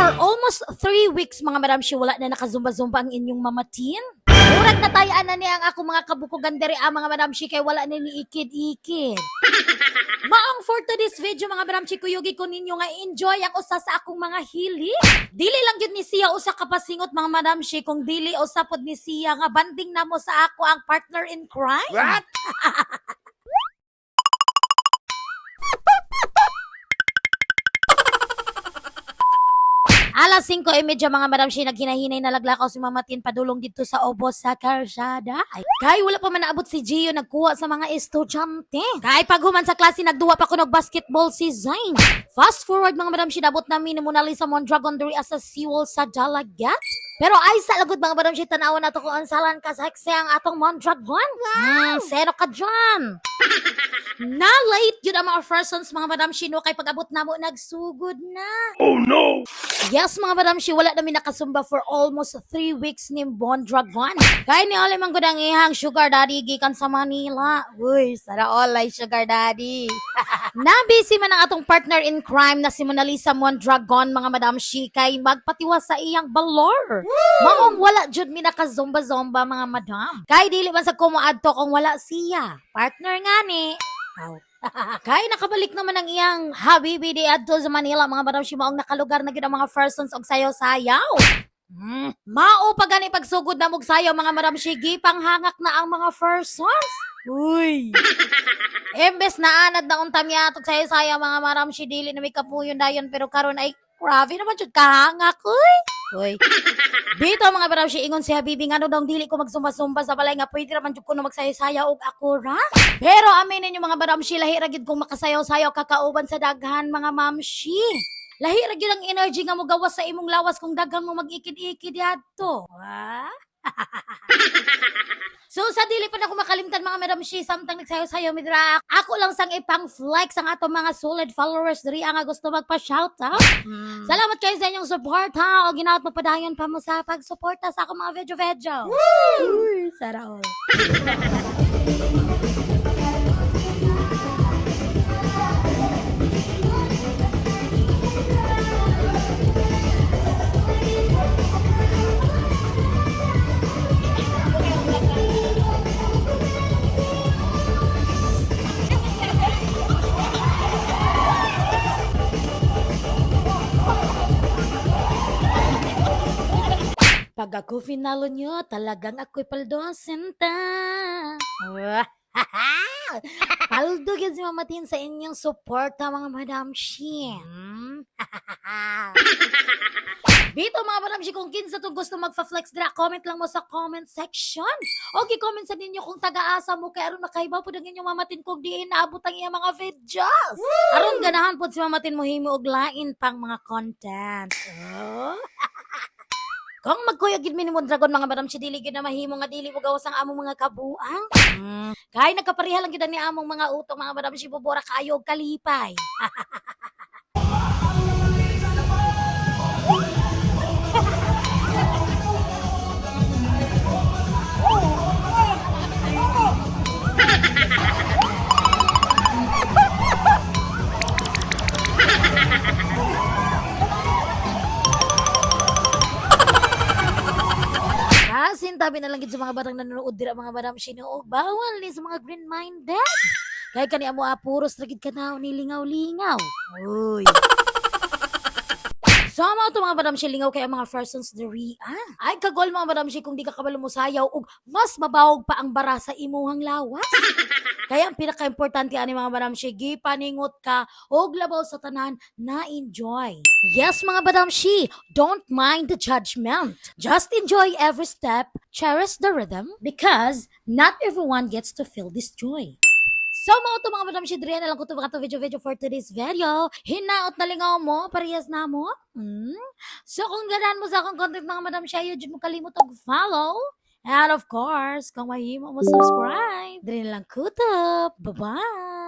For almost 3 weeks, mga madam, wala na nakazumba-zumba ang inyong mamatin. Murag na tayaan na niya ang ako mga kabukugan dere mga madam, kay wala na ni ikid-ikid. Maong for today's video, mga madam, kuyugi ko ninyo nga enjoy ang usa sa akong mga hili. Dili lang yun ni siya usa kapasingot, mga madam, kung dili usapod ni siya nga banding na mo sa ako ang partner in crime. What? Alas 5:30 mga madam, naghinahinay na laglakaw si Mamatin padulong dito sa Obos sa Karsada. Kay wala pa man naabot si Gio nagkuha sa mga estudyante. Kay paghuman sa klase nagduwa pa kunog basketball si Zayn. Fast forward mga madam, nabot namin ni Mona Lisa Mondragon diri as a Seoul sa Dalagat. Pero ay sa lagod mga madam, tanawan nato kung ansalan ka sa ang atong Mondragon. Sero ka dyan. Na late yun ang mga persons mga madam, no, kay pag-abot na mo nagsugod na. Oh no! Yes, mga madam, wala namin nakasumba for almost 3 weeks ni Mondragon. Kaya ni Ole man ang ihang sugar daddy gikan sa Manila. Uy, sana all ay sugar daddy. Nabisi man ang atong partner in crime na si Mona Lisa Mondragon, mga madam, kay magpatiwas sa iyang balor. Maong wala jud mi nakazomba-zomba, mga madam. Kay dili man sa kumuadto kung wala siya. Partner nga ni. Kay nakabalik naman ang iyang habibi di adto sa Manila, mga madam, maong nakalugar na gyud ang mga persons og sayaw-sayaw. Mao pa gani pagsugod na mog sayaw, mga madam, panghangak na ang mga persons. Uy. Embes na anad na unta miya atok sayaw-sayaw, mga madam, dili na may kapuyon dayon, pero karon ay grabe naman jud kahangak. Uy. Dito mga madam, ingon si Habibi nga daw dili ko magsumba-sumba sa balay nga pwede raman jud ko na magsayaw-sayaw og ako ra. Pero aminin niyo mga madam, lahi ra gid kong makasayaw-sayaw kakauban sa daghan, mga mamshi. Lahi ra gid ang energy nga mo gawas sa imong lawas kung daghan mo mag-ikid-ikid adto. So sa dili pa na ko makalimtan, mga madam, samtang nagsayaw-sayaw midra, ako lang sang ipang flex ang atong mga solid followers diri ang gusto magpa-shoutout. Salamat kayo sa inyong support, ha, o ginaot magpadayon pa mo sa pagsuporta sa akong mga video. Uy, sarao. Pag ako finalo nyo, talagang ako'y paldosenta. Paldo yun si Mamatin sa inyong suporta, mga madam, Dito mga madam, kung kinsa itong gusto magpa-flex dira, comment lang mo sa comment section. Okay, comment sa ninyo kung taga-asa mo, kaya aron makaibaw po ng inyong Mamatin kung diin naabot ang iyang mga videos. Aron ganahan po si Mamatin mo himo og lain pang mga content. Kung magkuyog gid mi ni Mondragon, mga madam, dili gid na mahimo nga dili mo gawas ang among mga kabuang. Kay nagkapareha lang gid ni among mga utong, mga madam, bubura kayo og kalipay. Sintabi na lang gid sa mga batang nanonood dira, mga madam, bawal ni sa mga green-minded. Kay kani amo puros ra gid kanaw ni lingaw-lingaw. Uy. Sama to mga madam, lingaw kay ang mga persons diri. Ay kagol, mga madam, kung di ka kabalo mo sayaw og mas mabawog pa ang bara sa imuhang lawas. Kaya ang pinaka-importante ani, mga madam, gipaningot ka og labaw sa tanan na enjoy. Yes, mga madam, don't mind the judgment. Just enjoy every step, cherish the rhythm, because not everyone gets to feel this joy. So mga ito, mga madam, diri na lang ko ito mga video for today's video. Hinaot na lingaw mo, parehas na mo. So kung ganahan mo sa akong content, mga madam, yun mo kalimut og follow. And of course, kung mahimo mo subscribe, diri na lang ko ito. Bye-bye!